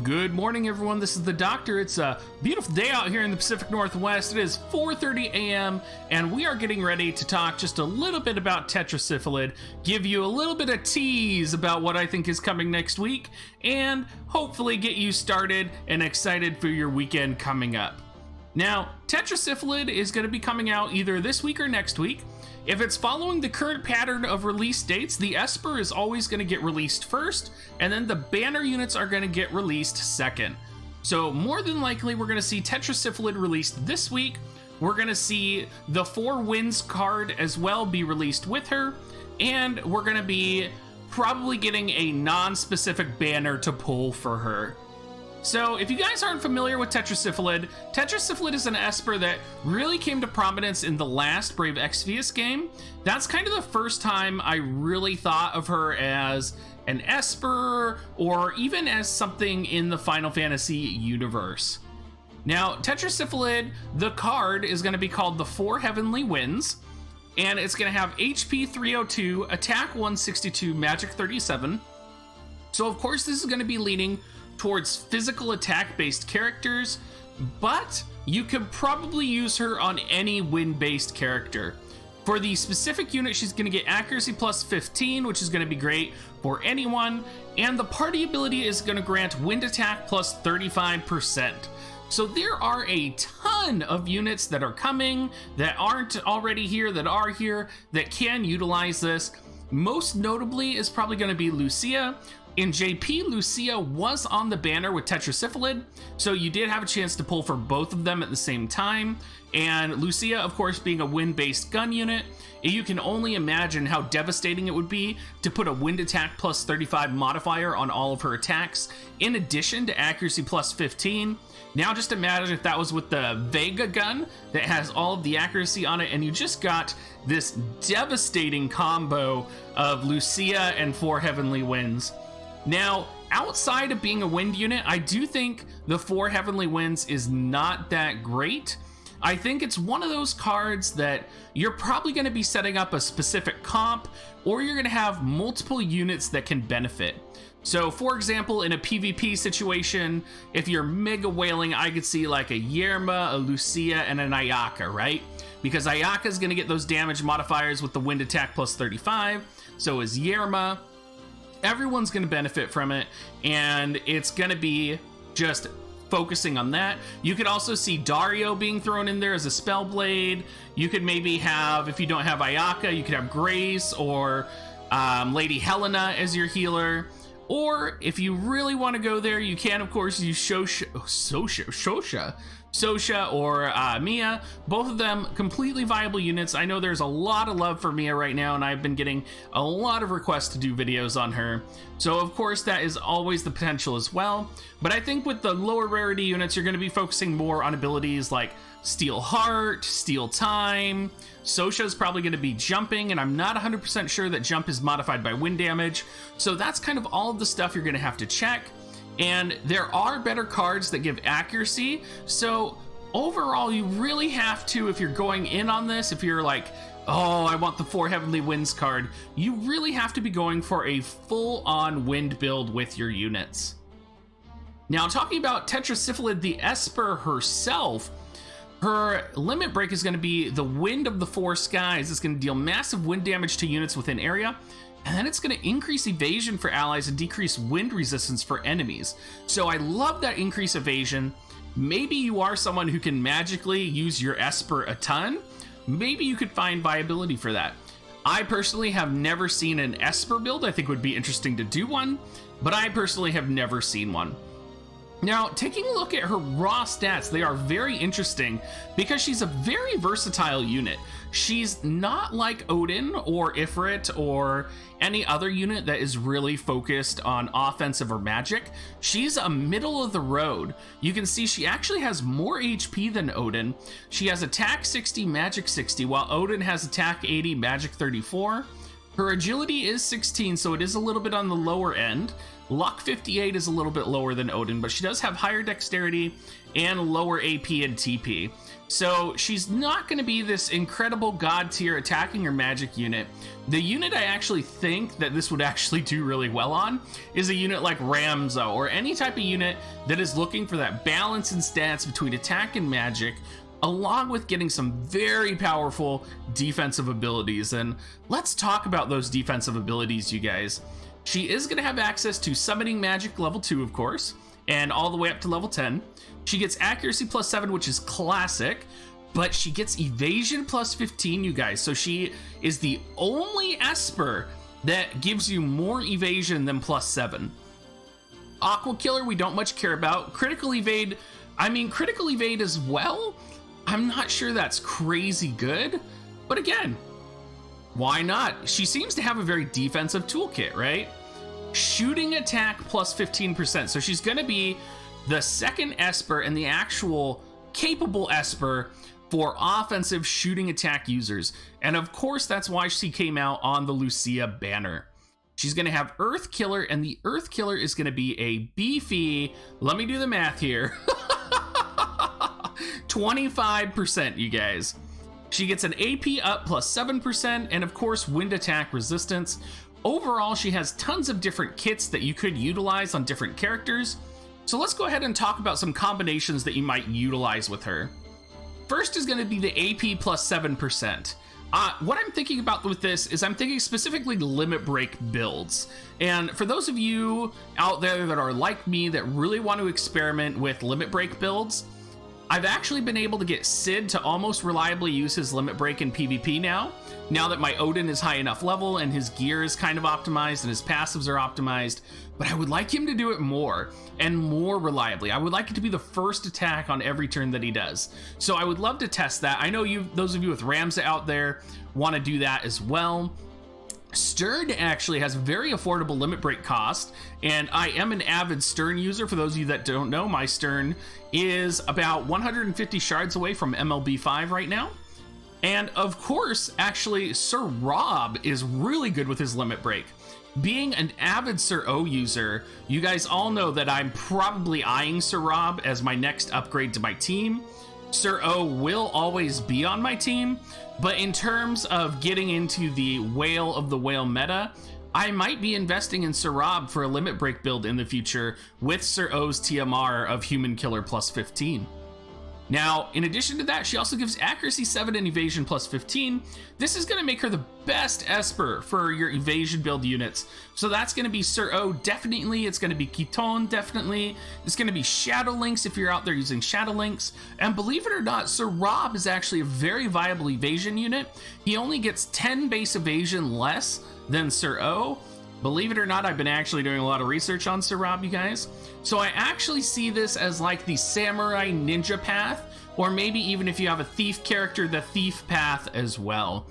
Good morning, everyone. This is the Doctor. It's a beautiful day out here in the Pacific Northwest. It is 4:30 a.m. and we are getting ready to talk just a little bit about Tetra Syphalid, give you a little bit of tease about what I think is coming next week, and hopefully get you started and excited for your weekend coming up. Now, Tetra Syphalid is going to be coming out either this week or next week. If it's following the current pattern of release dates, the Esper is always going to get released first, and then the banner units are going to get released second. So more than likely, we're going to see Tetra Syphalid released this week. We're going to see the 4 Winds card as well be released with her, and we're going to be probably getting a non-specific banner to pull for her. So if you guys aren't familiar with Tetra Syphalid is an Esper that really came to prominence in the last Brave Exvius game. That's kind of the first time I really thought of her as an Esper or even as something in the Final Fantasy universe. Now, Tetra Syphalid, the card is going to be called the 4 Heavenly Winds, and it's going to have HP 302, Attack 162, Magic 37. So of course this is going to be leaning towards physical attack-based characters, but you could probably use her on any wind-based character. For the specific unit, she's going to get accuracy plus 15, which is going to be great for anyone, and the party ability is going to grant wind attack plus 35%. So there are a ton of units that are coming, that aren't already here, that are here, that can utilize this. Most notably is probably going to be Lucia. In JP, Lucia was on the banner with Tetra Syphalid, so you did have a chance to pull for both of them at the same time. And Lucia, of course, being a wind-based gun unit, you can only imagine how devastating it would be to put a wind attack plus 35 modifier on all of her attacks, in addition to accuracy plus 15. Now just imagine if that was with the Vega gun that has all of the accuracy on it, and you just got this devastating combo of Lucia and 4 Heavenly Winds. Now, outside of being a wind unit, I do think the 4 Heavenly Winds is not that great. I think it's one of those cards that you're probably going to be setting up a specific comp, or you're going to have multiple units that can benefit. So, for example, in a PvP situation, if you're mega whaling, I could see like a Yerma, a Lucia, and an Ayaka, right? Because Ayaka is going to get those damage modifiers with the wind attack plus 35, so is Yerma. Everyone's going to benefit from it, and it's going to be just focusing on that. You could also see Dario being thrown in there as a Spellblade. You could maybe have, if you don't have Ayaka, you could have Grace or Lady Helena as your healer. Or if you really want to go there, you can, of course, use Sosha or Mia. Both of them completely viable units. I know there's a lot of love for Mia right now, and I've been getting a lot of requests to do videos on her. So of course that is always the potential as well. But I think with the lower rarity units, you're going to be focusing more on abilities like Steel Heart, Steel Time. Sosha is probably going to be jumping, and I'm not 100% sure that jump is modified by wind damage. So that's kind of all of the stuff you're going to have to check. And there are better cards that give accuracy. So overall, you really have to, if you're going in on this, if you're like, oh, I want the 4 Heavenly Winds card, you really have to be going for a full-on wind build with your units. Now, talking about Tetra Syphalid, the Esper herself, her limit break is going to be the Wind of the 4 Skies. It's going to deal massive wind damage to units within area. And then it's going to increase evasion for allies and decrease wind resistance for enemies. So I love that increase evasion. Maybe you are someone who can magically use your Esper a ton. Maybe you could find viability for that. I personally have never seen an Esper build. I think it would be interesting to do one, but I personally have never seen one. Now, taking a look at her raw stats, they are very interesting because she's a very versatile unit. She's not like Odin or Ifrit or any other unit that is really focused on offensive or magic. She's a middle of the road. You can see she actually has more HP than Odin. She has attack 60, magic 60, while Odin has attack 80, magic 34. Her agility is 16, so it is a little bit on the lower end. Luck 58 is a little bit lower than Odin, but she does have higher dexterity and lower AP and TP. So she's not going to be this incredible god tier attacking or magic unit. The unit I actually think that this would actually do really well on is a unit like Ramza, or any type of unit that is looking for that balance in stats between attack and magic, along with getting some very powerful defensive abilities. And let's talk about those defensive abilities, you guys. She is going to have access to summoning magic level 2, of course, and all the way up to level 10. She gets accuracy plus 7, which is classic, but she gets evasion plus 15, you guys. So she is the only Esper that gives you more evasion than plus 7. Aqua Killer, we don't much care about. Critical evade, I mean, critical evade as well. I'm not sure that's crazy good, but again, why not? She seems to have a very defensive toolkit, right? Shooting attack plus 15%. So she's going to be the second Esper and the actual capable Esper for offensive shooting attack users. And of course, that's why she came out on the Lucia banner. She's going to have Earth Killer, and the Earth Killer is going to be a beefy, let me do the math here, 25%, you guys. She gets an AP up plus 7%, and of course, wind attack resistance. Overall, she has tons of different kits that you could utilize on different characters. So let's go ahead and talk about some combinations that you might utilize with her. First is going to be the AP plus 7%. What I'm thinking about with this is I'm thinking specifically limit break builds. And for those of you out there that are like me that really want to experiment with limit break builds, I've actually been able to get Sid to almost reliably use his limit break in PvP now that my Odin is high enough level and his gear is kind of optimized and his passives are optimized. But I would like him to do it more and more reliably. I would like it to be the first attack on every turn that he does. So I would love to test that. I know those of you with Ramza out there want to do that as well. Stern actually has very affordable limit break cost, and I am an avid Stern user. For those of you that don't know, my Stern is about 150 shards away from MLB 5 right now. And of course, actually, Sir Rob is really good with his limit break. Being an avid Sir O user, you guys all know that I'm probably eyeing Sir Rob as my next upgrade to my team. Sir O will always be on my team, but in terms of getting into the Whale of the Whale meta, I might be investing in Sir Rob for a limit break build in the future with Sir O's TMR of Human Killer plus 15. Now, in addition to that, she also gives accuracy 7 and evasion plus 15. This is going to make her the best Esper for your evasion build units. So that's going to be Sir O, definitely. It's going to be Kiton, definitely. It's going to be Shadow Links if you're out there using Shadow Links. And believe it or not, Sir Rob is actually a very viable evasion unit. He only gets 10 base evasion less than Sir O. Believe it or not, I've been actually doing a lot of research on Sir Rob, you guys. So I actually see this as like the samurai ninja path, or maybe even if you have a thief character, the thief path as well.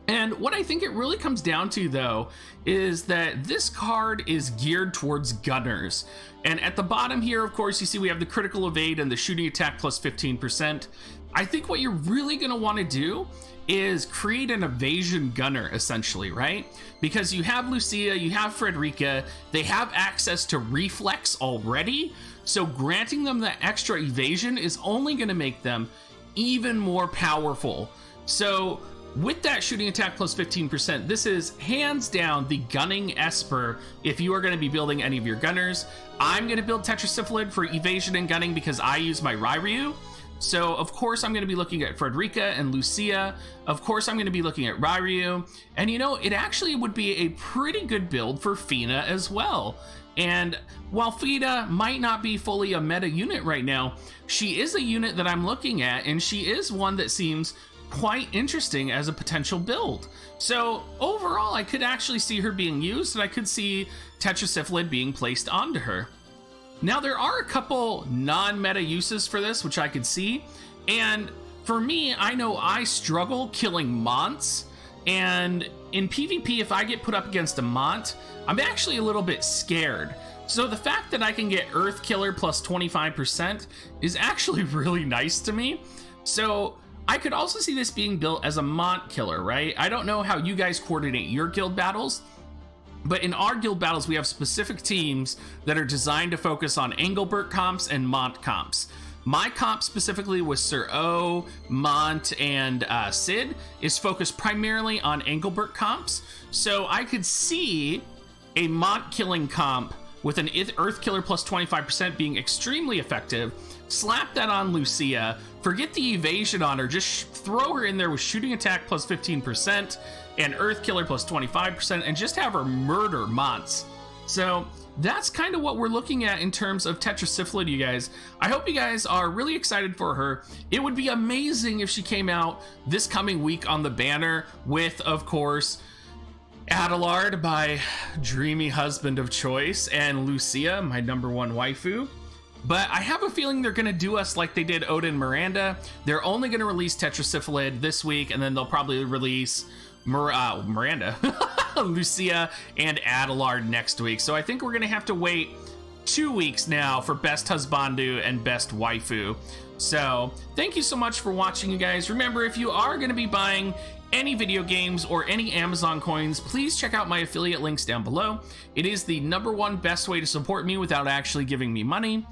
And what I think it really comes down to, though, is that this card is geared towards gunners. And at the bottom here, of course, you see we have the critical evade and the shooting attack plus 15%. I think what you're really going to want to do is create an evasion gunner, essentially, right? Because you have Lucia, you have Frederica, they have access to reflex already, so granting them the extra evasion is only going to make them even more powerful. So with that shooting attack plus 15%, this is hands down the gunning Esper if you are going to be building any of your gunners. I'm going to build Tetra Syphalid for evasion and gunning because I use my Ryu. So, of course, I'm going to be looking at Frederica and Lucia. Of course, I'm going to be looking at Ryu. And, you know, it actually would be a pretty good build for Fina as well. And while Fina might not be fully a meta unit right now, she is a unit that I'm looking at, and she is one that seems quite interesting as a potential build. So, overall, I could actually see her being used, and I could see Tetra Syphalid being placed onto her. Now, there are a couple non-meta uses for this, which I could see. And for me, I know I struggle killing Monts. And in PvP, if I get put up against a Mont, I'm actually a little bit scared. So the fact that I can get Earth Killer plus 25% is actually really nice to me. So I could also see this being built as a Mont killer, right? I don't know how you guys coordinate your guild battles, But in our guild battles, we have specific teams that are designed to focus on Engelbert comps and Mont comps. My comp specifically with Sir O, Mont, and Sid is focused primarily on Engelbert comps. So I could see a Mont killing comp with an Earth Killer plus 25% being extremely effective. Slap that on Lucia, forget the evasion on her, just throw her in there with shooting attack plus 15% and Earth Killer plus 25% and just have her murder Monts. So that's kind of what we're looking at in terms of Tetra Syphalid, you guys. I hope you guys are really excited for her. It would be amazing if she came out this coming week on the banner with, of course, Adelard, my dreamy husband of choice, and Lucia, my number one waifu. But I have a feeling they're going to do us like they did Odin Miranda. They're only going to release Tetra Syphalid this week, and then they'll probably release Miranda, Lucia, and Adelard next week. So I think we're going to have to wait 2 weeks now for Best Husbandu and Best Waifu. So thank you so much for watching, you guys. Remember, if you are going to be buying any video games or any Amazon coins, please check out my affiliate links down below. It is the #1 best way to support me without actually giving me money.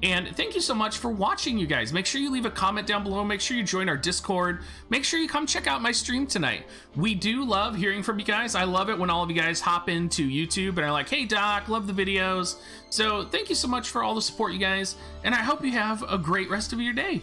And thank you so much for watching, you guys. Make sure you leave a comment down below. Make sure you join our Discord. Make sure you come check out my stream tonight. We do love hearing from you guys. I love it when all of you guys hop into YouTube and are like, hey, Doc, love the videos. So thank you so much for all the support, you guys. And I hope you have a great rest of your day.